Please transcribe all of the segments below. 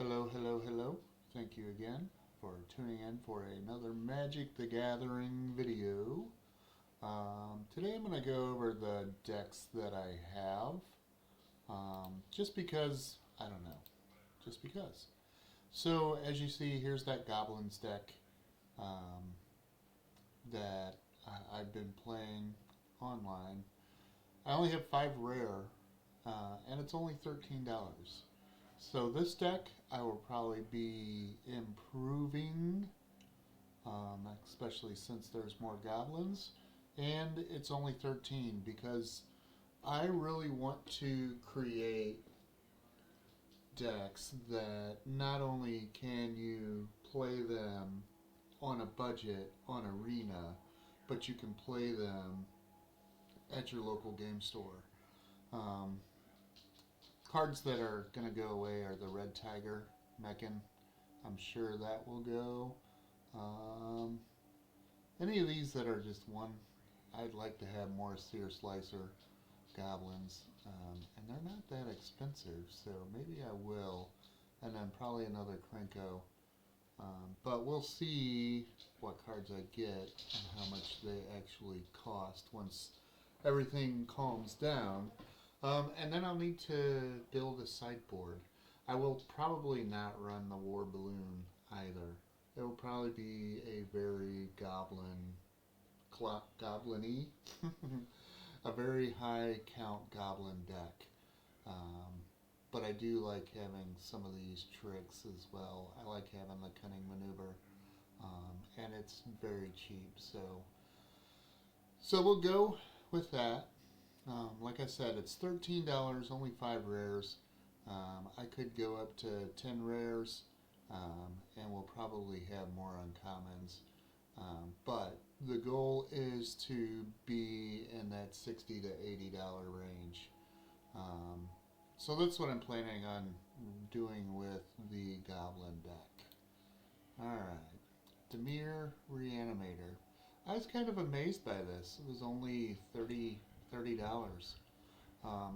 Hello, hello, hello. Thank you again for tuning in for another Magic the Gathering video. Today I'm going to go over the decks that I have. Just because, I don't know, just because. So as you see, here's that Goblins deck that I've been playing online. I only have 5 rare, and it's only $13. So this deck I will probably be improving, especially since there's more goblins, and it's only 13 because I really want to create decks that not only can you play them on a budget on Arena, but you can play them at your local game store. Cards that are going to go away are the Red Tiger Mechan. I'm sure that will go. Any of these that are just one, I'd like to have more Seer Slicer goblins. And they're not that expensive, so maybe I will. And then probably another Krenko. But we'll see what cards I get and how much they actually cost once everything calms down. And then I'll need to build a sideboard. I will probably not run the War Balloon either. It will probably be a very goblin-y, a very high count goblin deck. But I do like having some of these tricks as well. I like having the Cunning Maneuver, and it's very cheap. So we'll go with that. Like I said, it's $13, only 5 rares. I could go up to 10 rares, and we'll probably have more uncommons. But the goal is to be in that $60 to $80 range. So that's what I'm planning on doing with the Goblin deck. Alright, Dimir Reanimator. I was kind of amazed by this. It was only $30.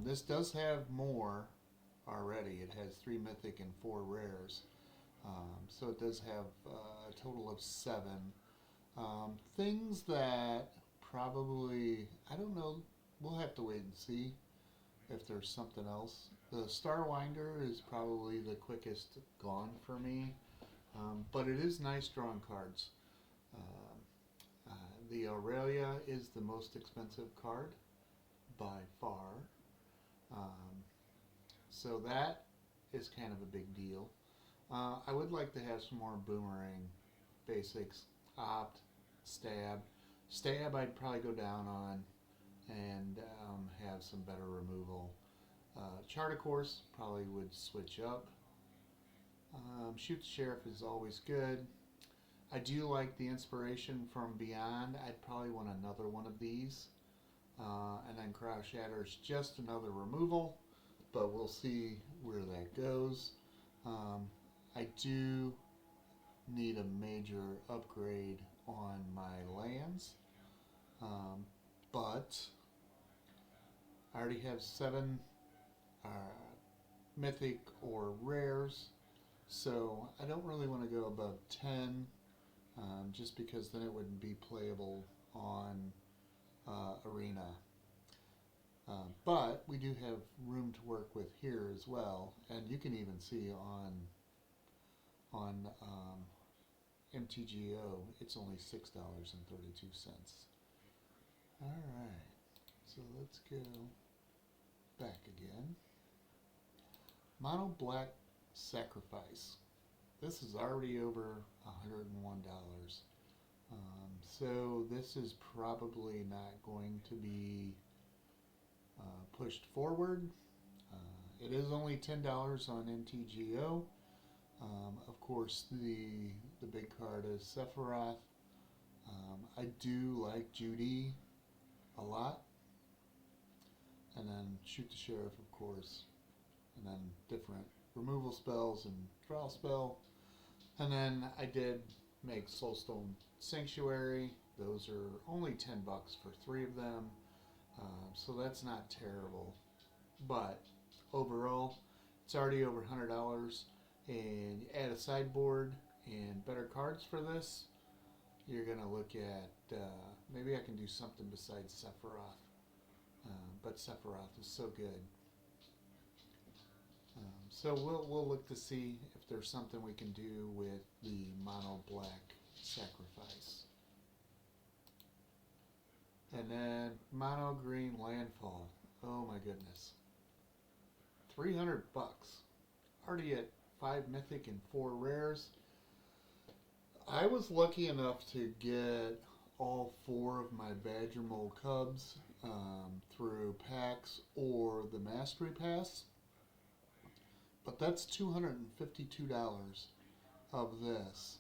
This does have more already. It has 3 mythic and 4 rares. So it does have a total of 7. Things that probably, I don't know, we'll have to wait and see if there's something else. The Starwinder is probably the quickest gone for me, but it is nice drawing cards. The Aurelia is the most expensive card by far. So that is kind of a big deal. I would like to have some more Boomerang basics. Opt, Stab. Stab I'd probably go down on and have some better removal. Chart of course probably would switch up. Shoot the Sheriff is always good. I do like the Inspiration from Beyond. I'd probably want another one of these. And then Crowd Shatter is just another removal, but we'll see where that goes. I do need a major upgrade on my lands, but I already have 7 mythic or rares, so I don't really want to go above 10, just because then it wouldn't be playable on Arena. But we do have room to work with here as well, and you can even see on MTGO it's only $6.32. Alright, so let's go back again. Mono Black Sacrifice. This is already over $101. So this is probably not going to be pushed forward. It is only $10 on MTGO. Of course, the big card is Sephiroth. I do like Judy a lot. And then Shoot the Sheriff, of course. And then different removal spells and draw spell. And then I did make Soulstone Sanctuary. Those are only $10 for 3 of them. So that's not terrible. But overall, it's already over $100. and you add a sideboard and better cards for this, you're going to look at maybe I can do something besides Sephiroth. But Sephiroth is so good. So we'll look to see if there's something we can do with the mono black sacrifice. And then mono green landfall. Oh my goodness. 300 bucks. Already at 5 mythic and 4 rares. I was lucky enough to get all 4 of my Badgermole Cubs through packs or the Mastery Pass. But that's $252 of this.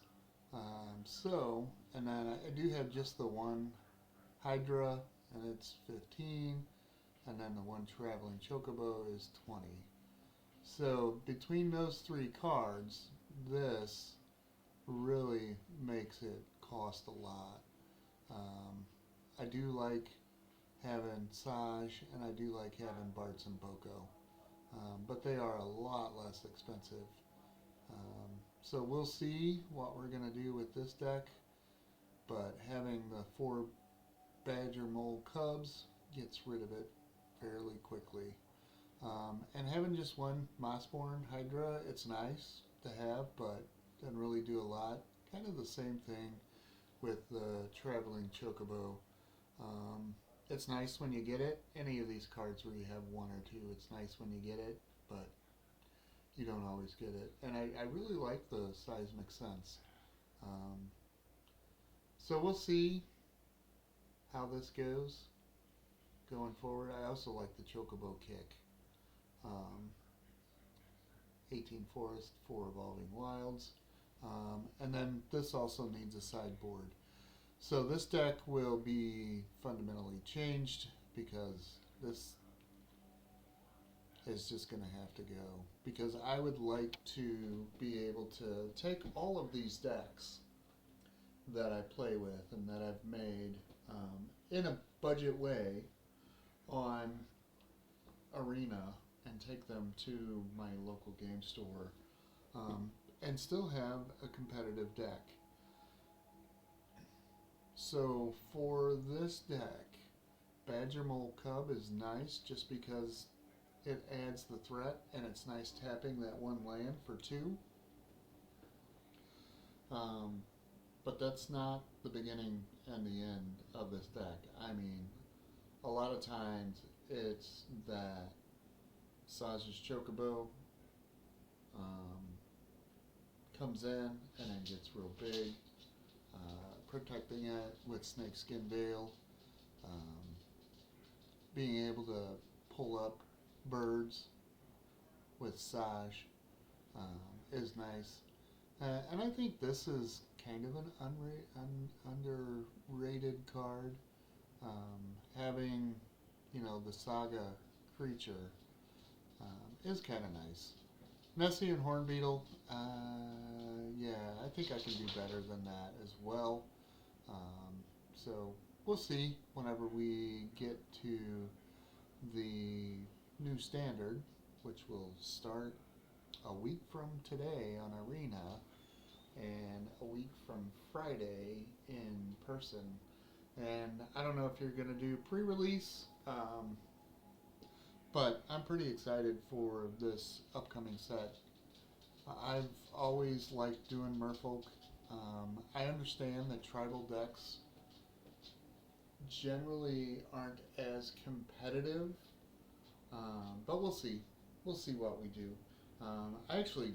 And then I do have just the one Hydra, and it's 15, and then the one Traveling Chocobo is 20. So between those 3 cards, this really makes it cost a lot. I do like having Sazh, and I do like having Bartz and Boko, but they are a lot less expensive. So we'll see what we're going to do with this deck, but having the 4 Badgermole Cubs gets rid of it fairly quickly. And having just one Mossborn Hydra, it's nice to have, but doesn't really do a lot. Kind of the same thing with the Traveling Chocobo. It's nice when you get it. Any of these cards where you have 1 or 2, it's nice when you get it, but you don't always get it. And I really like the Seismic Sense. So we'll see how this goes going forward. I also like the Chocobo Kick. 18 Forest, 4 Evolving Wilds. And then this also needs a sideboard. So this deck will be fundamentally changed because this is just going to have to go. Because I would like to be able to take all of these decks that I play with and that I've made in a budget way on Arena and take them to my local game store and still have a competitive deck. So for this deck, Badgermole Cub is nice just because it adds the threat and it's nice tapping that 1 land for 2. But that's not the beginning and the end of this deck. I mean, a lot of times it's that Sazh's Chocobo comes in and then gets real big, protecting it with Snakeskin Veil, being able to pull up birds with Sazh is nice. And I think this is kind of an underrated card. Having, the Saga creature is kind of nice. Nessian Hornbeetle, yeah, I think I can do better than that as well. So we'll see whenever we get to the new standard, which will start a week from today on Arena and a week from Friday in person. And I don't know if you're going to do pre-release, but I'm pretty excited for this upcoming set. I've always liked doing Merfolk. I understand that tribal decks generally aren't as competitive, but we'll see. We'll see what we do. I actually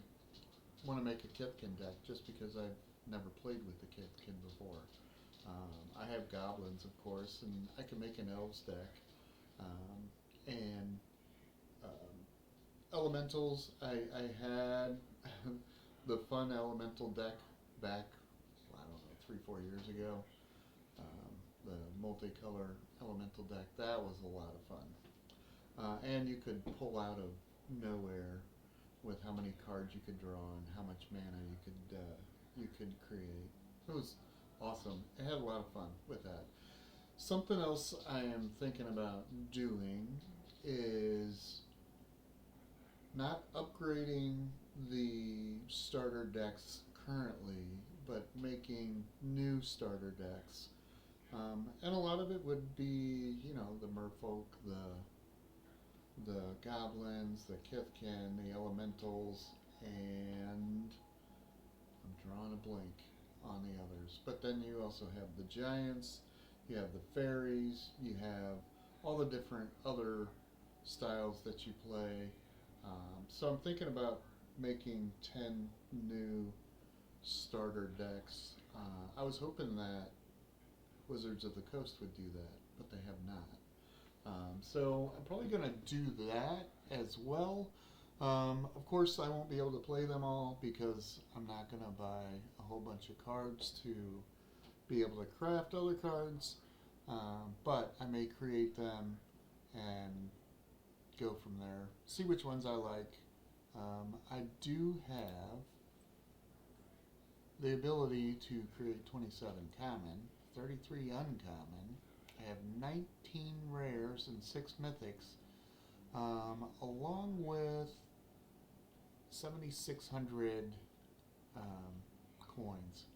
want to make a Kithkin deck just because I've never played with the Kithkin before. I have goblins, of course, and I can make an elves deck. And elementals, I had the fun elemental deck back, I don't know, 3-4 years ago. The multicolor elemental deck, that was a lot of fun. And you could pull out of nowhere with how many cards you could draw and how much mana you could create. It was awesome. I had a lot of fun with that. Something else I am thinking about doing is not upgrading the starter decks currently, but making new starter decks. And a lot of it would be, you know, the merfolk, the goblins, the kithkin, the elementals, and I'm drawing a blank on the others. But then you also have the giants, you have the fairies, you have all the different other styles that you play. So I'm thinking about making 10 new starter decks. I was hoping that Wizards of the Coast would do that, but they have not. So I'm probably going to do that as well. Of course, I won't be able to play them all because I'm not going to buy a whole bunch of cards to be able to craft other cards. But I may create them and go from there. See which ones I like. I do have the ability to create 27 common, 33 uncommon. I have 19 rares and 6 mythics, along with 7,600 coins.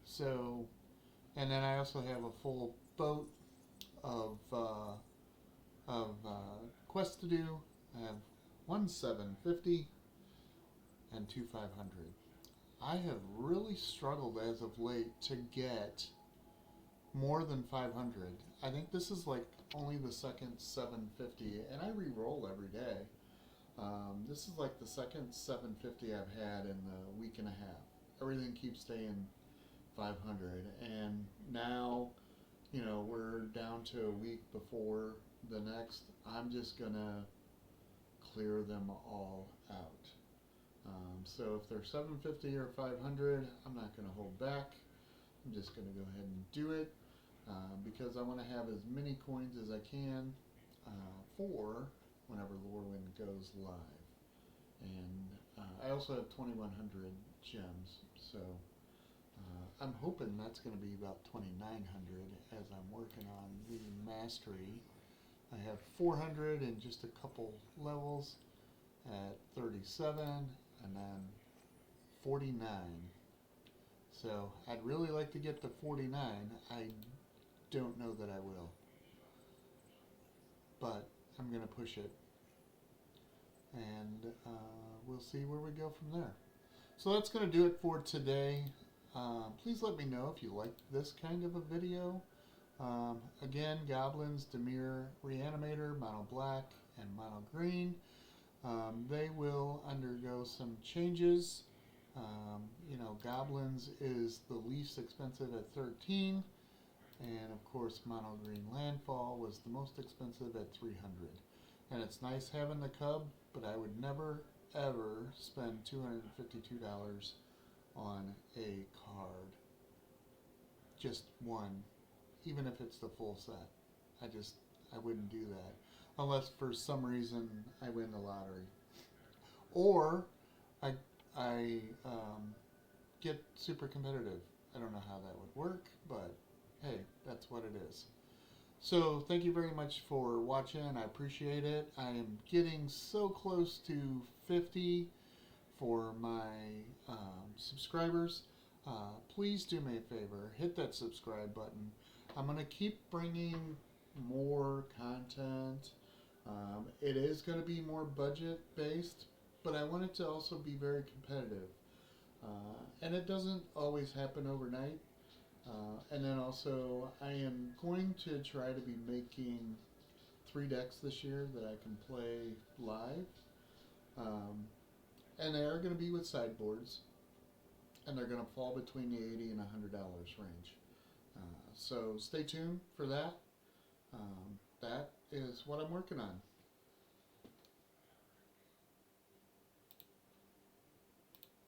So, and then I also have a full boat of quests to do. I have 1 750 and 2 500. I have really struggled as of late to get more than 500. I think this is like only the second 750, and I re-roll every day. This is like the second 750 I've had in the week and a half. Everything keeps staying 500, and now, you know, we're down to a week before the next. I'm just gonna clear them all out. So if they're 750 or 500, I'm not gonna hold back. I'm just gonna go ahead and do it because I want to have as many coins as I can for whenever Lorwyn goes live. And I also have 2,100 gems, so I'm hoping that's going to be about 2,900 as I'm working on the mastery. I have 400 in just a couple levels at 37 and then 49. So I'd really like to get to 49. I don't know that I will, but I'm going to push it, and we'll see where we go from there. So that's going to do it for today. Please let me know if you liked this kind of a video. Again, Goblins, Dimir, Reanimator, Mono Black, and Mono Green. They will undergo some changes. You know, Goblins is the least expensive at 13, and of course Mono Green Landfall was the most expensive at 300. And it's nice having the Cub, but I would never ever spend $252 on a card. Just one, even if it's the full set. I wouldn't do that unless for some reason I win the lottery, or I get super competitive. I don't know how that would work, but hey, that's what it is. So thank you very much for watching. I appreciate it. I am getting so close to 50 for my subscribers. Please do me a favor, hit that subscribe button. I'm going to keep bringing more content. It is going to be more budget based, but I want it to also be very competitive. And it doesn't always happen overnight. And then also, I am going to try to be making 3 decks this year that I can play live. And they are going to be with sideboards. And they're going to fall between the $80 and $100 range. So stay tuned for that. That is what I'm working on.